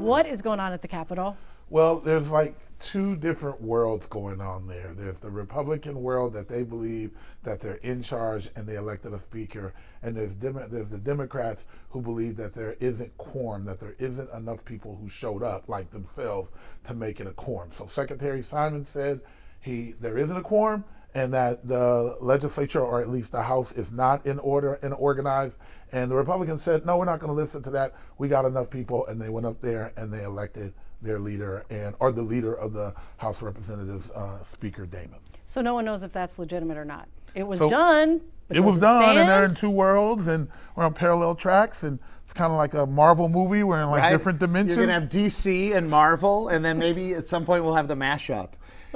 What is going on at the Capitol? Well, there's like two different worlds going on there. There's the Republican world that they believe that they're in charge and they elected a speaker, and there's the Democrats who believe that there isn't quorum, that there isn't enough people who showed up like themselves to make it a quorum. So Secretary Simon said there isn't a quorum and that the legislature, or at least the House, is not in order and organized. And the Republicans said, no, we're not going to listen to that. We got enough people, and they went up there and they elected their leader or the leader of the House of Representatives, Speaker Damon. So no one knows if that's legitimate or not. It was done. But it was done, stand? and they're in two worlds, and we're on parallel tracks, and it's kind of like a Marvel movie. We're in like different dimensions. You're going to have DC and Marvel, and then maybe at some point we'll have the mashup.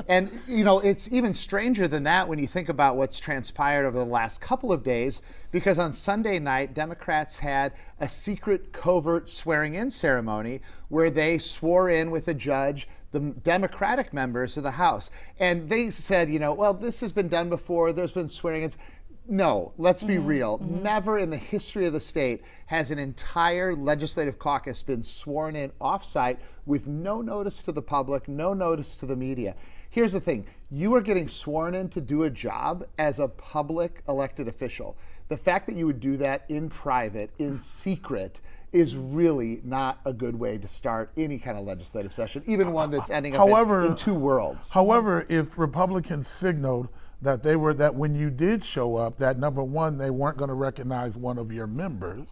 And, you know, it's even stranger than that when you think about what's transpired over the last couple of days, because on Sunday night, Democrats had a secret, covert swearing-in ceremony where they swore in with a judge the Democratic members of the House. And they said, you know, well, this has been done before. There's been swearing-ins. No, let's be real. Never in the history of the state has an entire legislative caucus been sworn in off-site with no notice to the public, no notice to the media. Here's the thing. You are getting sworn in to do a job as a public elected official. The fact that you would do that in private, in secret, is really not a good way to start any kind of legislative session, even one that's ending up in two worlds. However, if Republicans signaled that that when you did show up, that number one, they weren't going to recognize one of your members,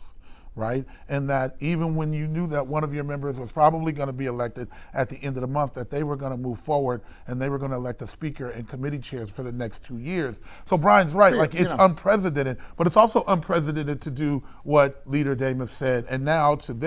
right? And that even when you knew that one of your members was probably going to be elected at the end of the month, that they were going to move forward and they were going to elect a speaker and committee chairs for the next 2 years. So Brian's right, like it's unprecedented, but it's also unprecedented to do what Leader Damon said. And now from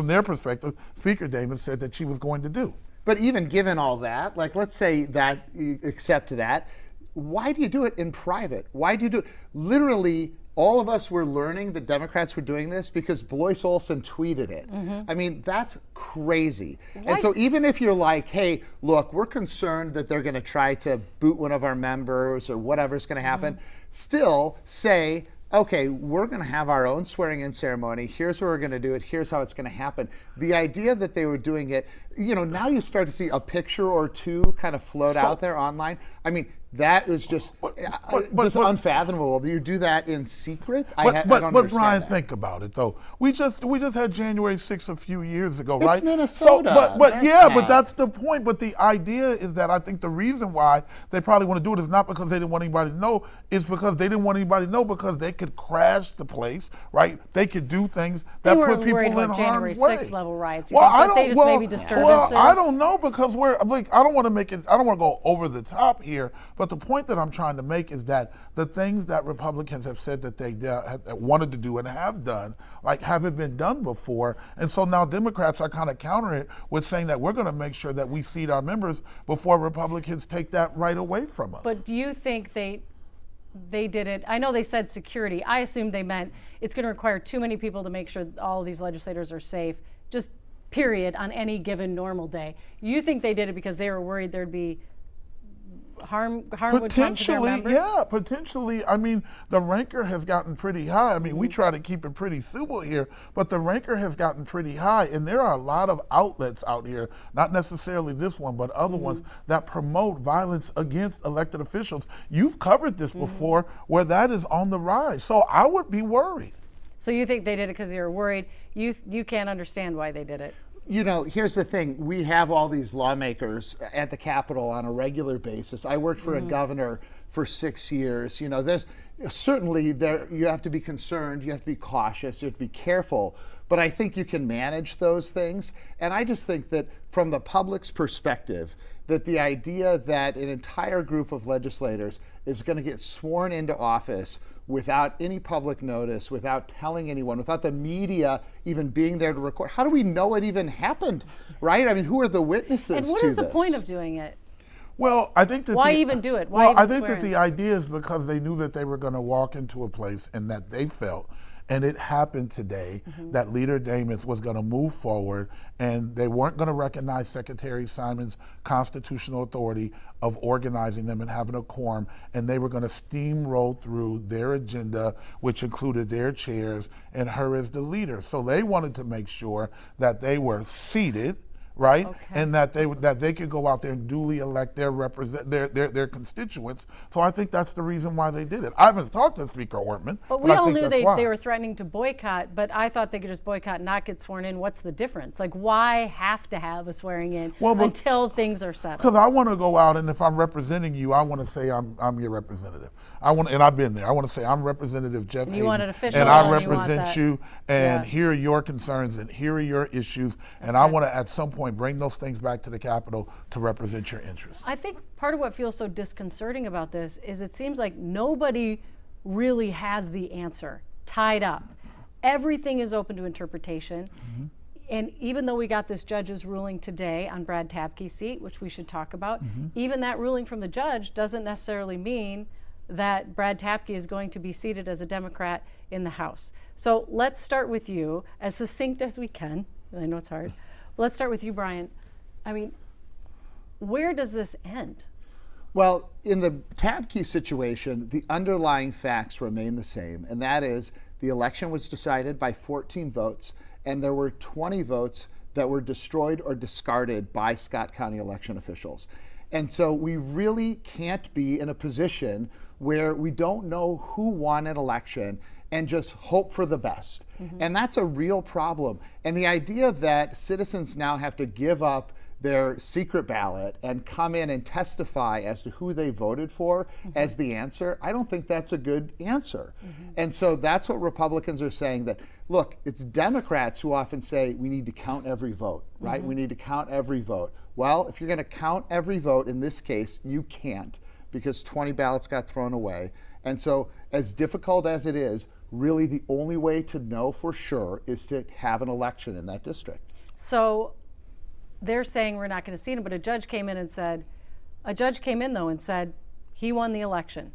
their perspective, Speaker Damon said that she was going to do. But even given all that, like let's say that you accept that, why do you do it in private? Why do you do it? Literally, all of us were learning that Democrats were doing this because Blois Olson tweeted it. I mean, that's crazy. And so even if you're like, hey, look, we're concerned that they're going to try to boot one of our members or whatever's going to happen, still say, okay, we're going to have our own swearing-in ceremony. Here's where we're going to do it. Here's how it's going to happen. The idea that they were doing it, you know, now you start to see a picture or two kind of float out there online. I mean, that was just unfathomable. Do you do that in secret? I don't understand Brian, that. think about it though. We just had January 6th a few years ago, It's right? Minnesota. So, but that's the point. But the idea is that I think the reason why they probably want to do it is not because they didn't want anybody to know. It's because they didn't want anybody to know because they could crash the place, right? They could do things that put people in harm's way. January 6th level riots. Maybe disturbances? Well, I don't know because I don't want to go over the top here, but the point that I'm trying to make is that the things that Republicans have said that they wanted to do and have done, like haven't been done before. And so now Democrats are kind of countering it with saying that we're going to make sure that we seat our members before Republicans take that right away from us. But do you think they did it? I know they said security. I assume they meant it's going to require too many people to make sure all of these legislators are safe, just period, on any given normal day. You think they did it because they were worried there'd be harm would come to their members? Yeah, potentially. I mean, the rancor has gotten pretty high. I mean, we try to keep it pretty civil here, but the rancor has gotten pretty high, and there are a lot of outlets out here, not necessarily this one, but other ones that promote violence against elected officials. You've covered this before, where that is on the rise. So I would be worried. So you think they did it because they were worried? You can't understand why they did it. You know, here's the thing. We have all these lawmakers at the Capitol on a regular basis. I worked for a governor for 6 years. You know, there's certainly you have to be concerned, you have to be cautious, you have to be careful. But I think you can manage those things. And I just think that from the public's perspective, that the idea that an entire group of legislators is going to get sworn into office without any public notice, without telling anyone, without the media even being there to record. How do we know it even happened, right? I mean, who are the witnesses to this? And what is the point of doing it? Well, I think that why even do it? I think that the idea is because they knew that they were going to walk into a place and that they felt And it happened today that Leader Damons was going to move forward, and they weren't going to recognize Secretary Simon's constitutional authority of organizing them and having a quorum, and they were going to steamroll through their agenda, which included their chairs and her as the leader. So they wanted to make sure that they were seated, right? Okay. And that they could go out there and duly elect their constituents. So I think that's the reason why they did it. I haven't talked to Speaker Ortman, But we I all think knew that's they why. were threatening to boycott, but I thought they could just boycott and not get sworn in. What's the difference? Like, why have to have a swearing in until things are settled? Because I want to go out, and if I'm representing you, I want to say I'm your representative. And I've been there. I want to say I'm Representative Jeff You want Hayden, it official, and I and you want represent that. you, and Yeah. here are your concerns, and here are your issues, and I want to at some point bring those things back to the Capitol to represent your interests. I think part of what feels so disconcerting about this is it seems like nobody really has the answer tied up. Everything is open to interpretation. And even though we got this judge's ruling today on Brad Tapke's seat, which we should talk about, even that ruling from the judge doesn't necessarily mean that Brad Tapke is going to be seated as a Democrat in the House. So let's start with you, as succinct as we can. I know it's hard. Let's start with you, Brian. I mean, where does this end? Well, in the Tapke situation, the underlying facts remain the same, and that is the election was decided by 14 votes, and there were 20 votes that were destroyed or discarded by Scott County election officials. And so we really can't be in a position where we don't know who won an election and just hope for the best. And that's a real problem. And the idea that citizens now have to give up their secret ballot and come in and testify as to who they voted for as the answer, I don't think that's a good answer. And so that's what Republicans are saying, that, look, it's Democrats who often say we need to count every vote, right? We need to count every vote. Well, if you're going to count every vote in this case, you can't, because 20 ballots got thrown away. And so, as difficult as it is, really the only way to know for sure is to have an election in that district. So they're saying we're not going to see him, but a judge came in though and said he won the election.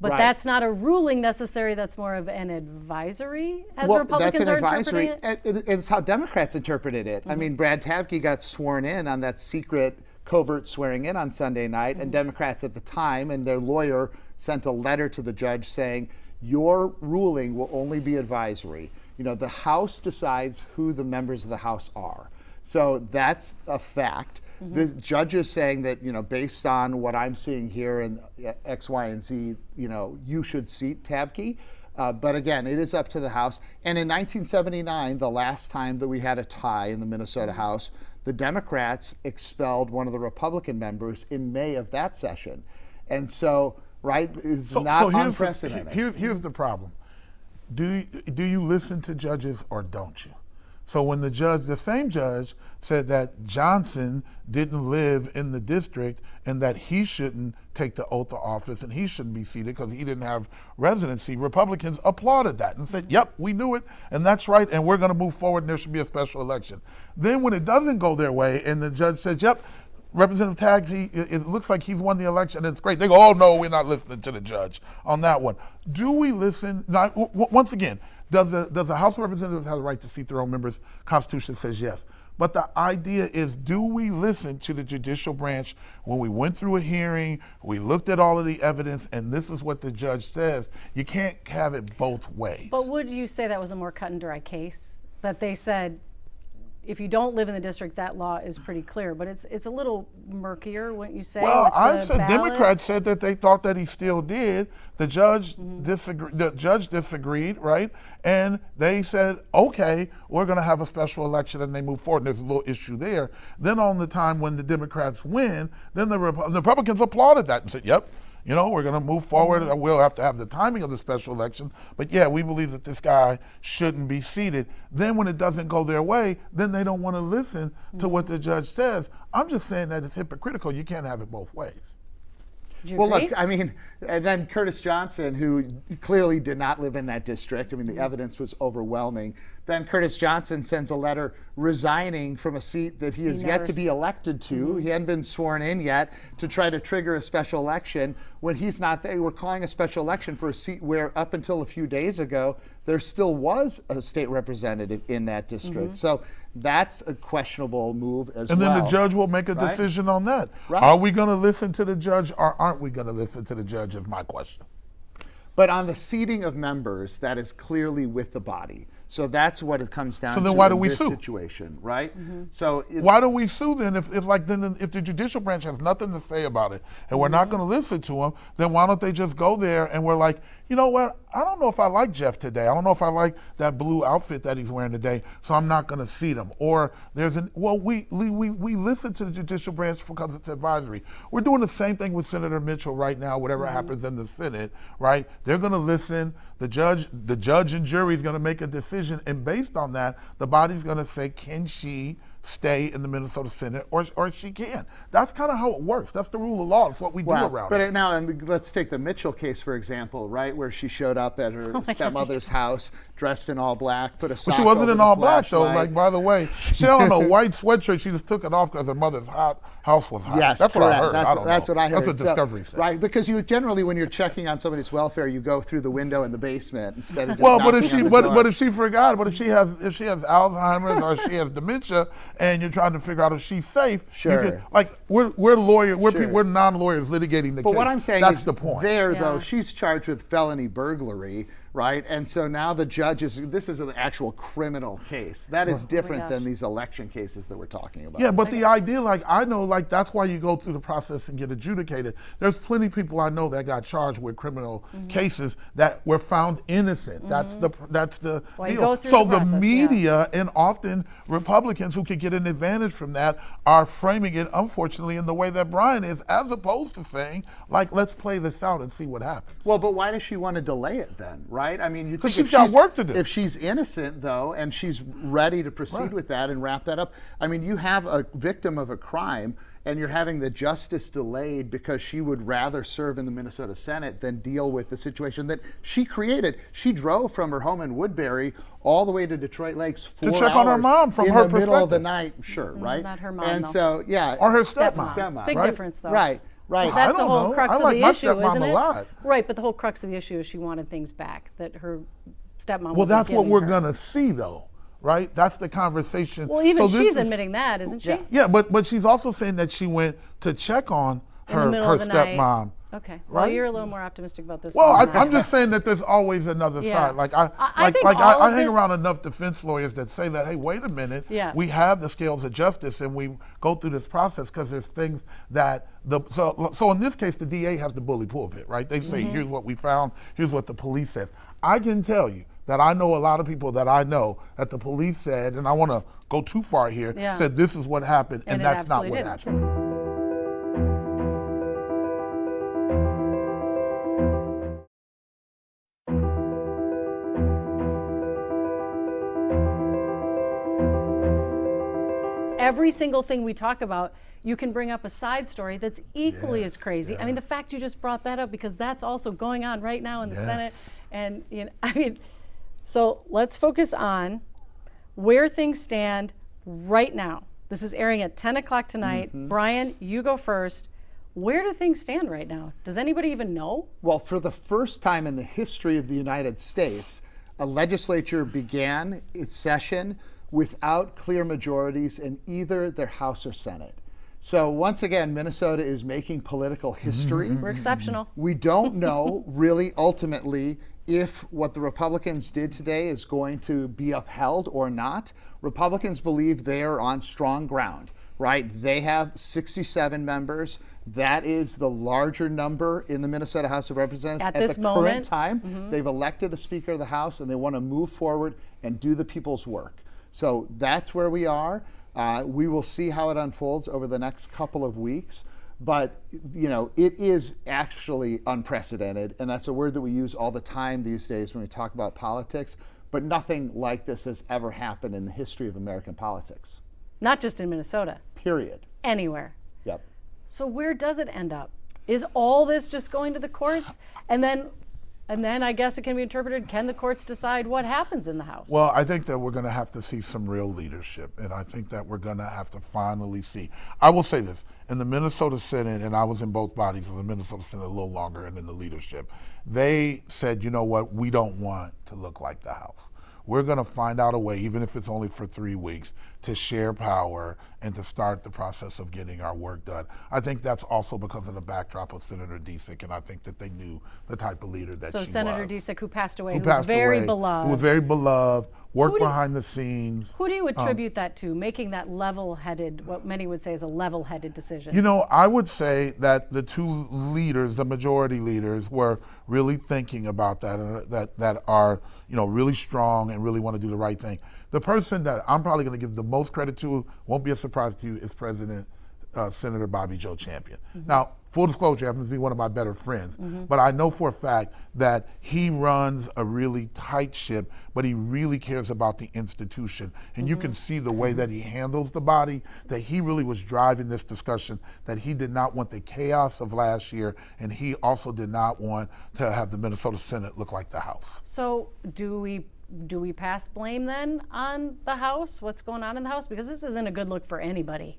But Right. that's not a ruling necessary, that's more of an advisory, as Well, Republicans that's an are advisory. interpreting it? It's how Democrats interpreted it. I mean, Brad Tapke got sworn in on that secret covert swearing in on Sunday night, and Democrats at the time and their lawyer sent a letter to the judge saying, your ruling will only be advisory. You know, the House decides who the members of the House are. So that's a fact. The judge is saying that, you know, based on what I'm seeing here in X, Y, and Z, you know, you should seat Tapke. But again, it is up to the House. And in 1979, the last time that we had a tie in the Minnesota House, the Democrats expelled one of the Republican members in May of that session. And so, right, it's not unprecedented. Here's the problem. Do you listen to judges or don't you? So when the same judge said that Johnson didn't live in the district and that he shouldn't take the oath of office and he shouldn't be seated because he didn't have residency, Republicans applauded that and said, yep, we knew it, and that's right, and we're going to move forward and there should be a special election. Then when it doesn't go their way and the judge says, yep, Representative Tagg, it looks like he's won the election and it's great, they go, oh no, we're not listening to the judge on that one. Do we listen? Now, once again, does the House of Representatives have the right to seat their own members? Constitution says yes. But the idea is, do we listen to the judicial branch when we went through a hearing, we looked at all of the evidence, and this is what the judge says? You can't have it both ways. But would you say that was a more cut and dry case? That they said, if you don't live in the district, that law is pretty clear. But it's a little murkier, wouldn't you say? Well, with I the said ballots? Democrats said that they thought that he still did. The judge disagreed, right? And they said, okay, we're going to have a special election, and they move forward. And there's a little issue there. Then on the time when the Democrats win, then the Republicans applauded that and said, yep, you know, we're going to move forward. We'll have to have the timing of the special election. But yeah, we believe that this guy shouldn't be seated. Then when it doesn't go their way, then they don't want to listen to what the judge says. I'm just saying that it's hypocritical. You can't have it both ways. Do you Well, agree? look, I mean, and then Curtis Johnson, who clearly did not live in that district. I mean, the evidence was overwhelming. then Curtis Johnson sends a letter resigning from a seat that he has yet to be elected to. He hadn't been sworn in yet, to try to trigger a special election when he's not there. We're calling a special election for a seat where up until a few days ago, there still was a state representative in that district. So that's a questionable move as And well. then the judge will make a right? decision on that. Right. Are we going to listen to the judge or aren't we going to listen to the judge is my question. But on the seating of members, that is clearly with the body. So that's what it comes down So to then why do in we this sue? situation, right? So Why do we sue then if the judicial branch has nothing to say about it and we're not going to listen to them, then why don't they just go there and we're like, you know what, I don't know if I like Jeff today. I don't know if I like that blue outfit that he's wearing today, so I'm not going to seat him. Or we listen to the judicial branch because it's advisory. We're doing the same thing with Senator Mitchell right now, whatever happens in the Senate, right? They're going to listen. The judge and jury is going to make a decision, and based on that, the body's going to say, can she stay in the Minnesota Senate or she can't. That's kind of how it works. That's the rule of law. It's what we do around but it. now, and let's take the Mitchell case, for example, right, where she showed up at her stepmother's house dressed in all black, put a sock But she wasn't over in the all black, though. flashlight. Like, by the way, she had on a white sweatshirt. She just took it off because her mother's house was hot. Yes, that's correct. what I heard. I don't That's know. what I heard. That's what Discovery said. Right, because you generally, when you're checking on somebody's welfare, you go through the window in the basement instead of just Well, knocking on the door. but if she forgot, but if she has Alzheimer's or she has dementia, and you're trying to figure out if she's safe, Sure. we're lawyers, Sure. we're non-lawyers litigating the But case. what I'm saying that's is the point. there, though, Yeah. she's charged with felony burglary, right? And so now the judge this is an actual criminal case. That is different gosh. than these election cases that we're talking about. Yeah, but the idea, I know, that's why you go through the process and get adjudicated. There's plenty of people I know that got charged with criminal cases that were found innocent. That's the Well, you deal. go through So the the process, yeah. media and often Republicans who could get an advantage from that are framing it, unfortunately, in the way that Brian is, as opposed to saying, let's play this out and see what happens. Well, but why does she want to delay it then, right? I mean, you think she's if got work to do. If she's innocent, though, and she's ready to proceed Right. with that and wrap that up, I mean, you have a victim of a crime and you're having the justice delayed because she would rather serve in the Minnesota Senate than deal with the situation that she created. She drove from her home in Woodbury all the way to Detroit Lakes 4 To check on her hours mom from in her the middle of the perspective. night, sure, right? not her mom, And though. so, yeah. Or her Stepmom. stepmom. Big right? difference, though. Right, right. I That's the don't whole know. crux I of like the my issue, stepmom isn't a it? lot. Right, but the whole crux of the issue is she wanted things back, that her stepmom Well, wasn't that's what giving we're her. going to see, though, right? That's the conversation. Well, even So this she's is- admitting that, isn't she? Yeah. Yeah, but she's also saying that she went to check on In the her middle of the night. stepmom. Okay. Well, Right? you're a little more optimistic about this. Well, one. I'm just saying that there's always another Yeah. side. I think all I of hang this- around enough defense lawyers that say that, hey, wait a minute, Yeah. we have the scales of justice and we go through this process because there's things that so in this case the DA has the bully pulpit, right? They say, here's what we found, here's what the police said. I can tell you that I know a lot of people that I know that the police said, and I want to go too far here, Yeah. said this is what happened, and it that's not what absolutely didn't. happened. Every single thing we talk about, you can bring up a side story that's equally as crazy. I mean, the fact you just brought that up, because that's also going on right now in the Yes. Senate. And, so let's focus on where things stand right now. This is airing at 10 o'clock tonight. Brian, you go first. Where do things stand right now? Does anybody even know? Well, for the first time in the history of the United States, a legislature began its session without clear majorities in either their House or Senate. So once again, Minnesota is making political history. We're exceptional. We don't know really ultimately if what the Republicans did today is going to be upheld or not. Republicans believe they are on strong ground, right? They have 67 members. That is the larger number in the Minnesota House of Representatives At this the moment. current time. They've elected a Speaker of the House and they want to move forward and do the people's work. So that's where we are. We will see how it unfolds over the next couple of weeks. But, it is actually unprecedented. And that's a word that we use all the time these days when we talk about politics. But nothing like this has ever happened in the history of American politics, Not just in Minnesota, period. anywhere. Yep. So where does it end up? Is all this just going to the courts? And then And then I guess it can be interpreted, can the courts decide what happens in the House? Well, I think that we're going to have to see some real leadership, and I think that we're going to have to finally see. I will say this, in the Minnesota Senate, and I was in both bodies of the Minnesota Senate a little longer and in the leadership, they said, you know what, we don't want to look like the House. We're going to find out a way, even if it's only for 3 weeks, to share power and to start the process of getting our work done. I think that's also because of the backdrop of Senator Disick, and I think that they knew the type of leader that she was. So Senator Disick, who passed away, Who who was passed very away, beloved. Who was very beloved, worked Who do you- behind the scenes. Who do you attribute that to, making that level-headed, what many would say is a level-headed decision? You know, I would say that the two leaders, the majority leaders, were really thinking about that, that are, you know, really strong and really want to do the right thing. The person that I'm probably going to give the most credit to, won't be a surprise to you, is President Senator Bobby Joe Champion. Now, full disclosure, happens to be one of my better friends, but I know for a fact that he runs a really tight ship, but he really cares about the institution. And you can see the way that he handles the body, that he really was driving this discussion, that he did not want the chaos of last year, and he also did not want to have the Minnesota Senate look like the House. So do we pass blame then on the House? What's going on in the House? Because this isn't a good look for anybody.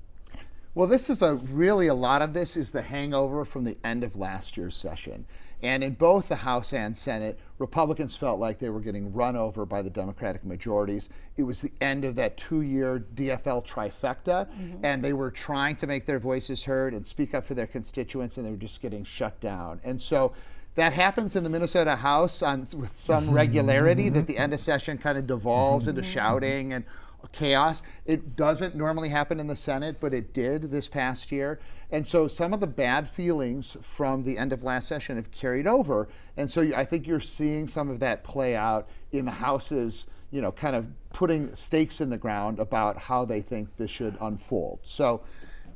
Well, this is really a lot of this is the hangover from the end of last year's session. And in both the House and Senate, Republicans felt like they were getting run over by the Democratic majorities. It was the end of that 2-year DFL trifecta, and they were trying to make their voices heard and speak up for their constituents, and they were just getting shut down. And so that happens in the Minnesota House with some regularity, that the end of session kind of devolves into shouting and chaos. It doesn't normally happen in the Senate, but it did this past year. And so some of the bad feelings from the end of last session have carried over. And so I think you're seeing some of that play out in the House's, you know, kind of putting stakes in the ground about how they think this should unfold. So,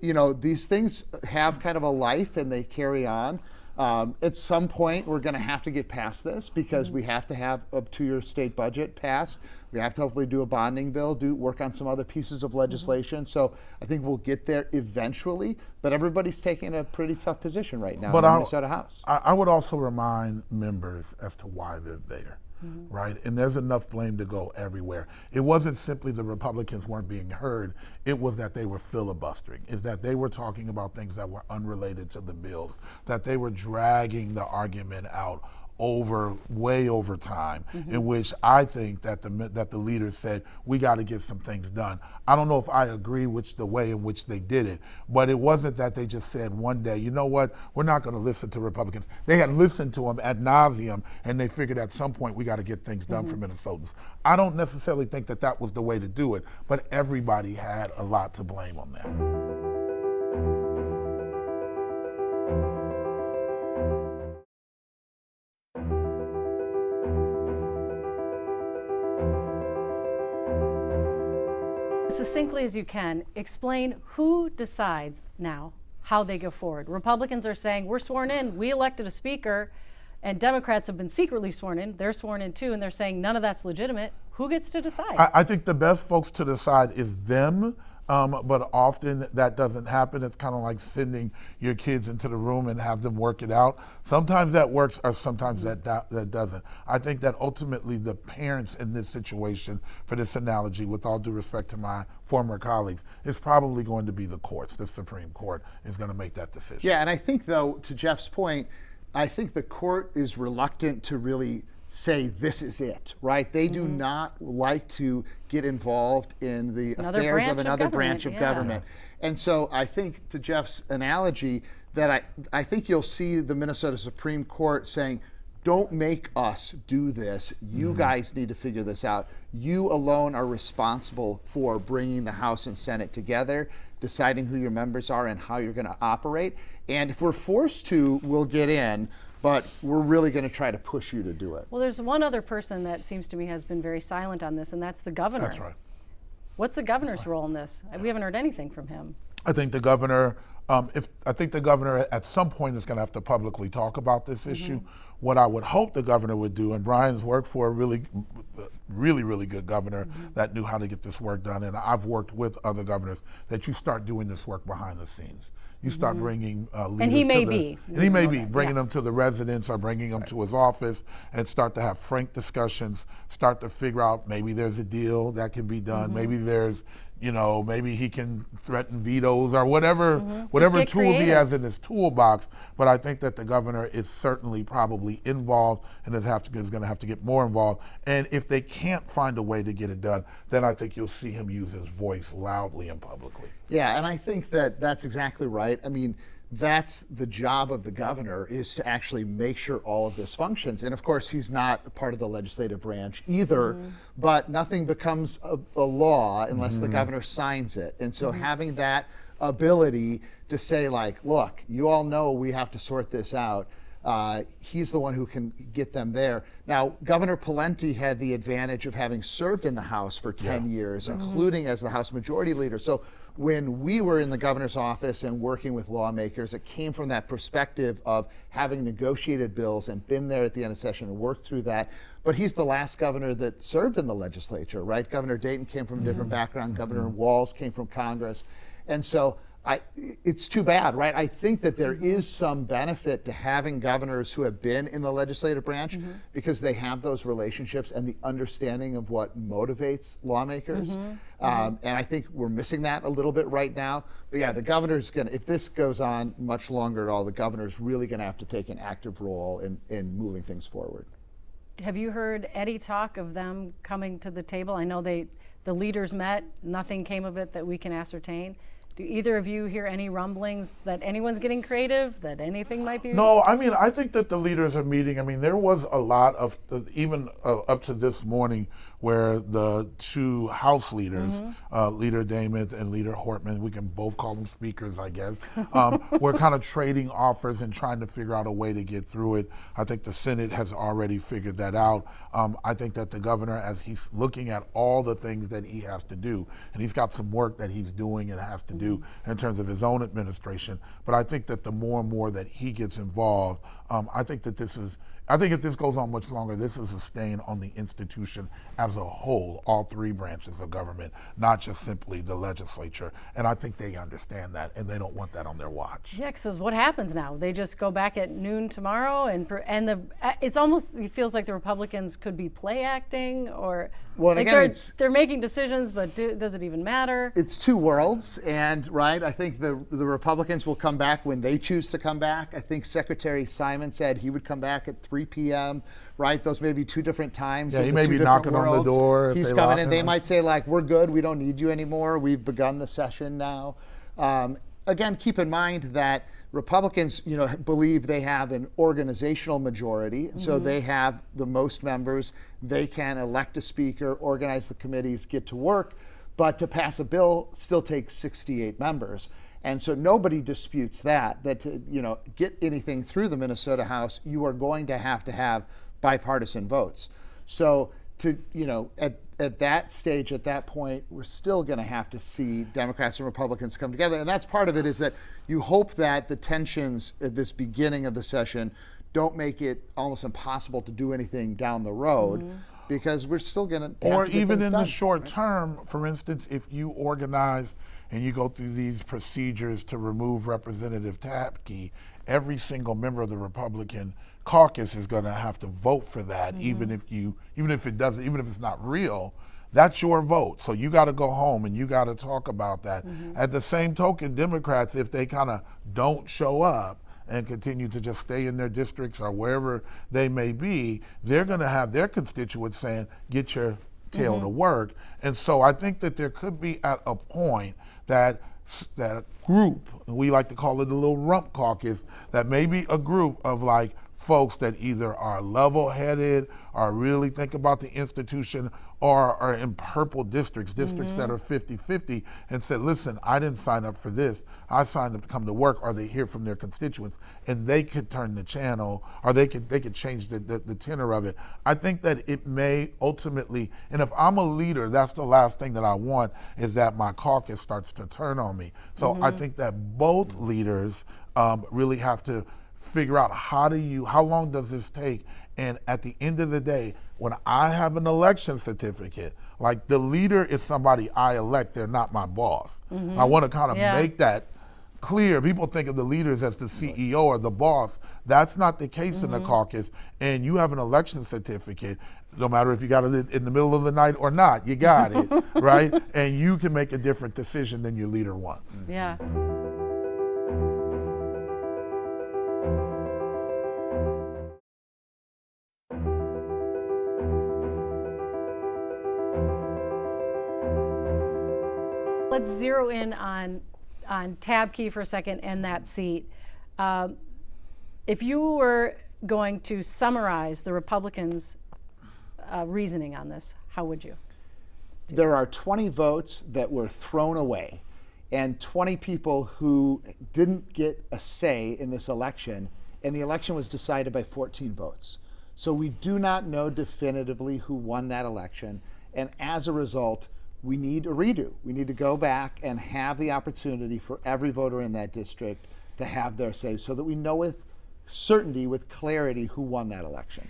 you know, these things have kind of a life and they carry on. At some point, we're going to have to get past this because we have to have a 2-year state budget passed. We have to hopefully do a bonding bill, work on some other pieces of legislation. So I think we'll get there eventually, but everybody's taking a pretty tough position right now in the Minnesota House. I would also remind members as to why they're there. Right? And there's enough blame to go everywhere. It wasn't simply the Republicans weren't being heard, it was that they were filibustering, is that they were talking about things that were unrelated to the bills, that they were dragging the argument out way over time, in which I think that the leaders said, we got to get some things done. I don't know if I agree with the way in which they did it, but it wasn't that they just said one day, you know what, we're not going to listen to Republicans. They had listened to them ad nauseum, and they figured at some point we got to get things done for Minnesotans. I don't necessarily think that that was the way to do it, but everybody had a lot to blame on that. Succinctly as you can, explain who decides now how they go forward. Republicans are saying, we're sworn in, we elected a speaker, and Democrats have been secretly sworn in, they're sworn in too, and they're saying none of that's legitimate. Who gets to decide? I think the best folks to decide is them. But often that doesn't happen. It's kind of like sending your kids into the room and have them work it out. Sometimes that works, or sometimes that doesn't. I think that ultimately the parents in this situation, for this analogy, with all due respect to my former colleagues, is probably going to be the courts. The Supreme Court is going to make that decision. Yeah, and I think, though, to Jeff's point, I think the court is reluctant to really say this is it, right? They do not like to get involved in the affairs of another branch of government. And so I think, to Jeff's analogy, that I think you'll see the Minnesota Supreme Court saying, don't make us do this. You guys need to figure this out. You alone are responsible for bringing the House and Senate together, deciding who your members are and how you're going to operate. And if we're forced to, we'll get in. But we're really going to try to push you to do it. Well, there's one other person that seems to me has been very silent on this, and that's the governor. That's right. What's the governor's role in this? We haven't heard anything from him. I think the governor, at some point is going to have to publicly talk about this issue. What I would hope the governor would do, and Brian's worked for a really good governor that knew how to get this work done, and I've worked with other governors, that you start doing this work behind the scenes. you start bringing leaders. And he may to be. And he may We be know that, bringing yeah. them to the residence or bringing them to his office and start to have frank discussions, start to figure out maybe there's a deal that can be done. Maybe there's, maybe he can threaten vetoes or whatever get tools he creative. has in his toolbox. But I think that the governor is certainly probably involved and is going to have to get more involved. And if they can't find a way to get it done, then I think you'll see him use his voice loudly and publicly. Yeah, and I think that that's exactly right. I mean, that's the job of the governor, is to actually make sure all of this functions. And of course, he's not a part of the legislative branch either, but nothing becomes a law unless the governor signs it. And so having that ability to say, like, look, you all know we have to sort this out. He's the one who can get them there. Now, Governor Pawlenty had the advantage of having served in the House for 10 years, including as the House Majority Leader. So when we were in the governor's office and working with lawmakers, it came from that perspective of having negotiated bills and been there at the end of session and worked through that. But he's the last governor that served in the legislature, right? Governor Dayton came from a different background. Governor Walz came from Congress. And so it's too bad, right? I think that there is some benefit to having governors who have been in the legislative branch because they have those relationships and the understanding of what motivates lawmakers. And I think we're missing that a little bit right now. But yeah, the governor's going to, if this goes on much longer at all, the governor's really going to have to take an active role in moving things forward. Have you heard any talk of them coming to the table? I know the leaders met, nothing came of it that we can ascertain. Do either of you hear any rumblings that anyone's getting creative, that anything might be? No, I mean, I think that the leaders are meeting. I mean, there was a lot of, even up to this morning, where the two House leaders, Leader Damon and Leader Hortman, we can both call them speakers, I guess, were kind of trading offers and trying to figure out a way to get through it. I think the Senate has already figured that out. I think that the governor, as he's looking at all the things that he has to do, and he's got some work that he's doing and has to do in terms of his own administration, but I think that the more and more that he gets involved, I think if this goes on much longer, this is a stain on the institution as a whole, all three branches of government, not just simply the legislature. And I think they understand that, and they don't want that on their watch. Yeah, because what happens now? They just go back at noon tomorrow, and it feels like the Republicans could be play acting, or Well, like again, they're making decisions, but does it even matter? It's two worlds, and right, I think the Republicans will come back when they choose to come back. I think Secretary Simon said he would come back at 3 p.m., right? Those may be two different times. Yeah, in he the may two be different knocking on the worlds. door if He's they coming lock in. him They up. might say, like, we're good. We don't need you anymore. We've begun the session now. Again, keep in mind that Republicans, believe they have an organizational majority, so they have the most members. They can elect a speaker, organize the committees, get to work. But to pass a bill still takes 68 members. And so nobody disputes that to get anything through the Minnesota House, you are going to have bipartisan votes. So at that stage, at that point, we're still going to have to see Democrats and Republicans come together. And that's part of it, is that you hope that the tensions at this beginning of the session don't make it almost impossible to do anything down the road, because we're still going to Or even in the short term, for instance, if you organize and you go through these procedures to remove Representative Tapke, every single member of the Republican caucus is going to have to vote for that, even if it's not real. That's your vote. So you got to go home and you got to talk about that. At the same token, Democrats, if they kind of don't show up and continue to just stay in their districts or wherever they may be, they're going to have their constituents saying, get your tail to work. And so I think that there could be at a point that group, we like to call it a little rump caucus, that maybe a group of like folks that either are level-headed or really think about the institution, or are in purple districts that are 50-50, and said, listen, I didn't sign up for this. I signed up to come to work, or they hear from their constituents, and they could turn the channel, or they could change the tenor of it. I think that it may ultimately, and if I'm a leader, that's the last thing that I want, is that my caucus starts to turn on me. So I think that both leaders really have to figure out how long does this take? And at the end of the day, when I have an election certificate, like, the leader is somebody I elect, they're not my boss. I want to kind of make that clear. People think of the leaders as the CEO or the boss. That's not the case in the caucus. And you have an election certificate, no matter if you got it in the middle of the night or not, you got it, right? And you can make a different decision than your leader wants. Yeah. Let's zero in on Tab Key for a second and that seat. If you were going to summarize the Republicans' reasoning on this, how would you? There are 20 votes that were thrown away and 20 people who didn't get a say in this election, and the election was decided by 14 votes. So we do not know definitively who won that election, and as a result, we need a redo. We need to go back and have the opportunity for every voter in that district to have their say so that we know with certainty, with clarity, who won that election.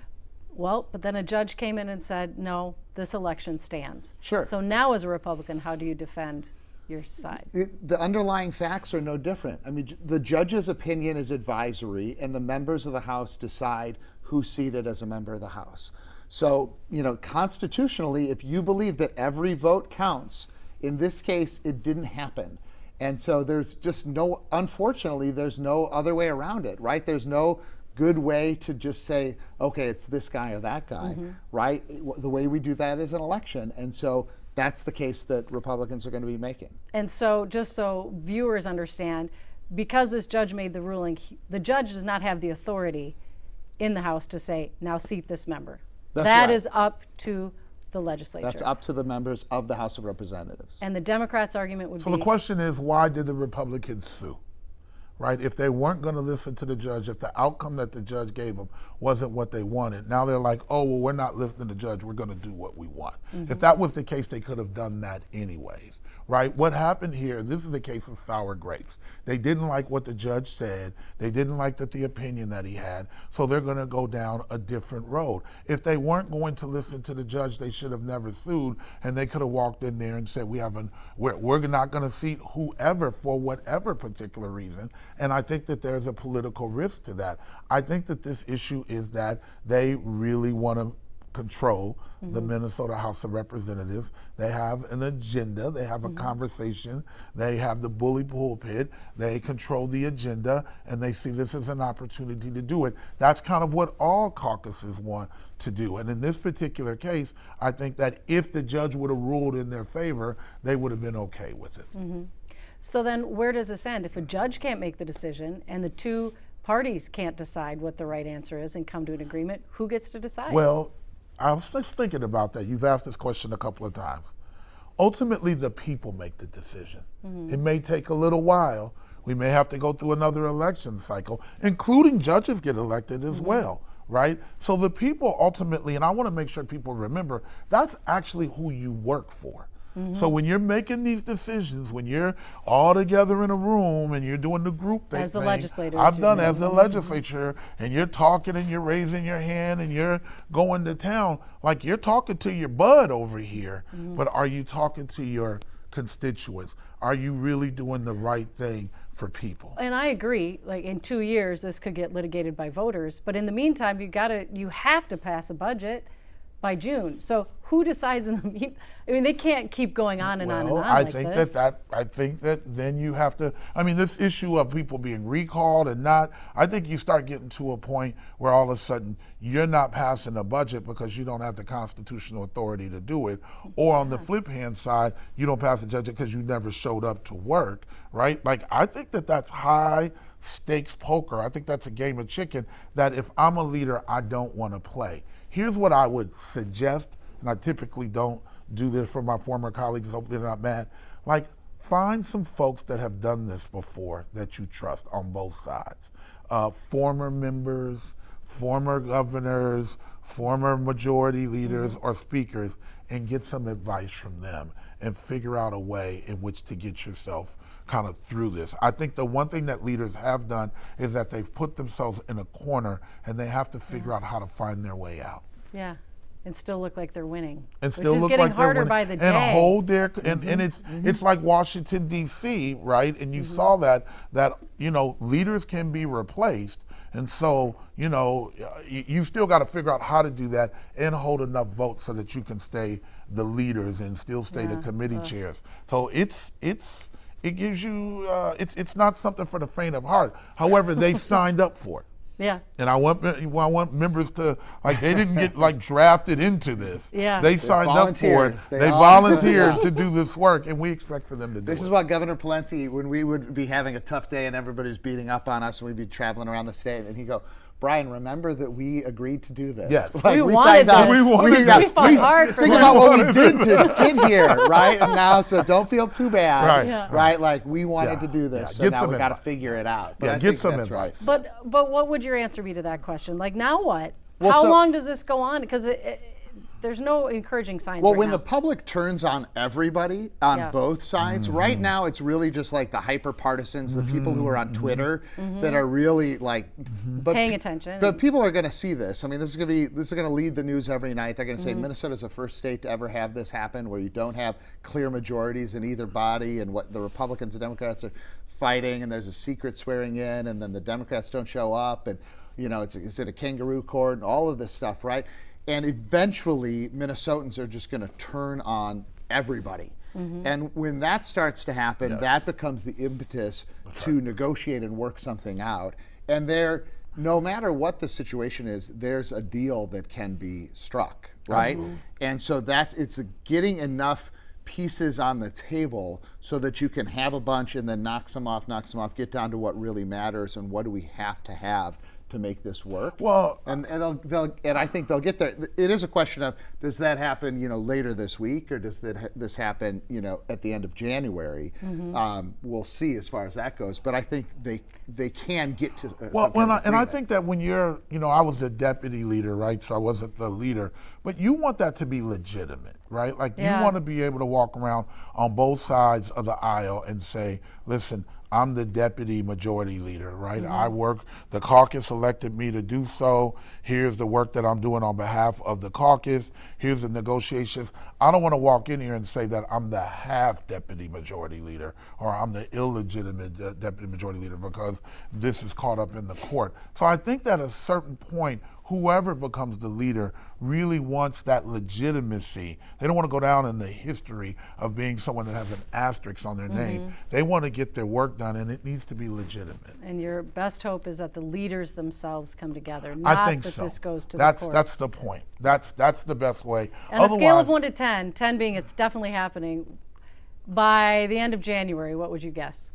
Well, but then a judge came in and said, no, this election stands. Sure. So now as a Republican, how do you defend your side? The underlying facts are no different. I mean, the judge's opinion is advisory, and the members of the House decide who's seated as a member of the House. So, constitutionally, if you believe that every vote counts, in this case, it didn't happen. And so there's just unfortunately, there's no other way around it, right? There's no good way to just say, okay, it's this guy or that guy, right? The way we do that is an election. And so that's the case that Republicans are going to be making. And so just so viewers understand, because this judge made the ruling, the judge does not have the authority in the House to say, now seat this member. That's That right. is up to the legislature. That's up to the members of the House of Representatives. And the Democrats' argument would So be, the question is, why did the Republicans sue? Right? If they weren't going to listen to the judge, if the outcome that the judge gave them wasn't what they wanted, now they're like, oh, well, we're not listening to the judge. We're going to do what we want. If that was the case, they could have done that anyways, right? What happened here, this is a case of sour grapes. They didn't like what the judge said. They didn't like the opinion that he had. So they're going to go down a different road. If they weren't going to listen to the judge, they should have never sued, and they could have walked in there and said, we're not going to seat whoever for whatever particular reason. And I think that there's a political risk to that. I think that this issue is that they really want to control the Minnesota House of Representatives. They have an agenda, they have a conversation, they have the bully pulpit, they control the agenda, and they see this as an opportunity to do it. That's kind of what all caucuses want to do. And in this particular case, I think that if the judge would have ruled in their favor, they would have been okay with it. so then where does this end? If a judge can't make the decision and the two parties can't decide what the right answer is and come to an agreement, who gets to decide? Well, I was just thinking about that. You've asked this question a couple of times. Ultimately, the people make the decision. It may take a little while. We may have to go through another election cycle, including judges get elected as well, right? So the people ultimately, and I want to make sure people remember, that's actually who you work for. So when you're making these decisions, when you're all together in a room and you're doing the group thing, As the legislators, I've you done say. as the legislature, and you're talking and you're raising your hand and you're going to town, like you're talking to your bud over here, but are you talking to your constituents? Are you really doing the right thing for people? And I agree, like in 2 years, this could get litigated by voters. But in the meantime, you have to pass a budget by June. So who decides in the mean? I mean, they can't keep going on and on and on I like think this. I think that then you have to. I mean, this issue of people being recalled and not. I think you start getting to a point where all of a sudden you're not passing a budget because you don't have the constitutional authority to do it, or on the flip hand side, you don't pass a budget because you never showed up to work, right? Like I think that that's high stakes poker. I think that's a game of chicken that if I'm a leader, I don't want to play. Here's what I would suggest, and I typically don't do this for my former colleagues, and hopefully they're not mad. Like, find some folks that have done this before that you trust on both sides. Former members, former governors, former majority leaders or speakers, and get some advice from them and figure out a way in which to get yourself kind of through this. I think the one thing that leaders have done is that they've put themselves in a corner and they have to figure out how to find their way out. Yeah. and still look like they're winning. And which still is look getting like they're harder winning. by the and day. hold their and it's like Washington D.C., right? And you saw that leaders can be replaced, and so you still got to figure out how to do that and hold enough votes so that you can stay the leaders and still stay the committee chairs. So it gives you it's not something for the faint of heart. However, they signed up for it. Yeah. And I want members to, they didn't get drafted into this. Yeah. They signed up for it. volunteers. They all- volunteered Yeah. to do this work, and we expect for them to do This it. is what Governor Pawlenty, when we would be having a tough day and everybody's beating up on us and we'd be traveling around the state, and he'd go, Brian, remember that we agreed to do this. Yes. We wanted signed up. this. We wanted We fought hard for Think this. about what we did to get here, right? And now, so don't feel too bad, Right. Yeah. right? Like we wanted Yeah. to do this, Yeah. so Get now some we got to advice. figure it out. But Yeah, I get think some that's right. advice. But what would your answer be to that question? Like, now what? Well, How so- long does this go on? Because there's no encouraging signs Well, right when now. the public turns on everybody on Yeah. both sides, right now it's really just like the hyper partisans, the people who are on Twitter that are really but Paying attention. But people are going to see this. I mean, this is going to lead the news every night. They're going to say Minnesota's the first state to ever have this happen, where you don't have clear majorities in either body, and what the Republicans and Democrats are fighting, and there's a secret swearing in, and then the Democrats don't show up, and is it a kangaroo court, and all of this stuff, right? And eventually, Minnesotans are just going to turn on everybody. And when that starts to happen, that becomes the impetus to negotiate and work something out. And no matter what the situation is, there's a deal that can be struck, right? And so it's getting enough pieces on the table so that you can have a bunch and then knock some off, get down to what really matters and what do we have to make this work. Well, And I think they'll get there. It is a question of, does that happen, later this week, or does this happen, at the end of January? We'll see as far as that goes. But I think they can get to. I think that when you're, I was the deputy leader, right? So I wasn't the leader, but you want that to be legitimate, right? Like Yeah. you want to be able to walk around on both sides of the aisle and say, listen, I'm the deputy majority leader, right? I work, the caucus elected me to do so. Here's the work that I'm doing on behalf of the caucus. Here's the negotiations. I don't want to walk in here and say that I'm the half deputy majority leader or I'm the illegitimate deputy majority leader because this is caught up in the court. So I think that at a certain point, whoever becomes the leader really wants that legitimacy. They don't want to go down in the history of being someone that has an asterisk on their name. They want to get their work done, and it needs to be legitimate. And your best hope is that the leaders themselves come together, I not think that so. this goes to That's the courts. that's the point. That's the best way. On a scale of Otherwise- 1 to 10, 10 being it's definitely happening, by the end of January, what would you guess?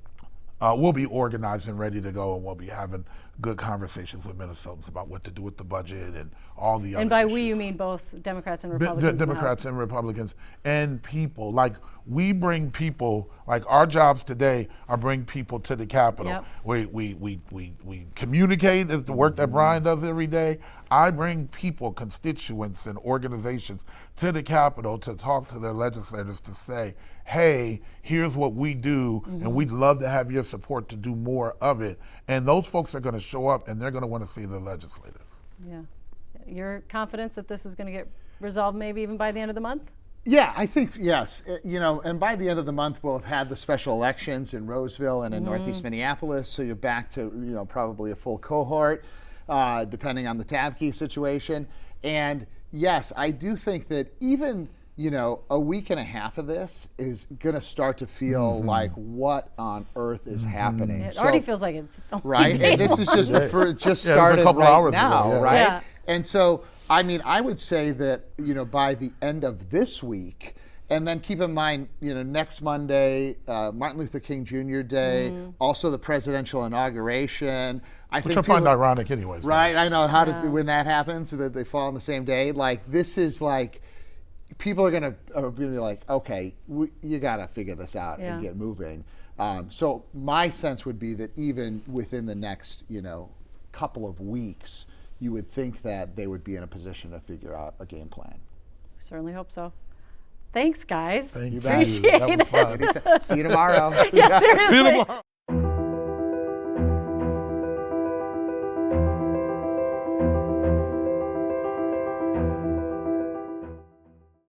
We'll be organized and ready to go, and we'll be having good conversations with Minnesotans about what to do with the budget and all the other And by issues. we, you mean both Democrats and Republicans in the Democrats House. and Republicans and people. Like we bring people, like our jobs today are bring people to the Capitol. Yep. We communicate is the work that Brian does every day. I bring people, constituents and organizations to the Capitol to talk to their legislators to say, hey, here's what we do, and we'd love to have your support to do more of it. And those folks are going to show up, and they're going to want to see the legislators. Yeah. Your confidence that this is going to get resolved maybe even by the end of the month? Yeah, I think, yes. And by the end of the month, we'll have had the special elections in Roseville and in Northeast Minneapolis. So you're back to, probably a full cohort, depending on the tab key situation. And yes, I do think that even, a week and a half of this is going to start to feel like what on earth is happening. It So- already feels like it's only right? day And this is just Yeah, just it was a started couple right hours ago, now, yeah. right? Yeah. And so, I mean, I would say that by the end of this week, and then keep in mind, next Monday, Martin Luther King Jr. Day, also the presidential inauguration. I Which think I find people- ironic anyways. Right, I know. How does when that happens, so that they fall on the same day? Like this is like people are gonna be like, okay, you gotta figure this out Yeah. and get moving. So my sense would be that even within the next, couple of weeks, you would think that they would be in a position to figure out a game plan. Certainly hope so. Thanks, guys. Thank you. Appreciate That was fun. See you tomorrow. Yeah, seriously. See you tomorrow.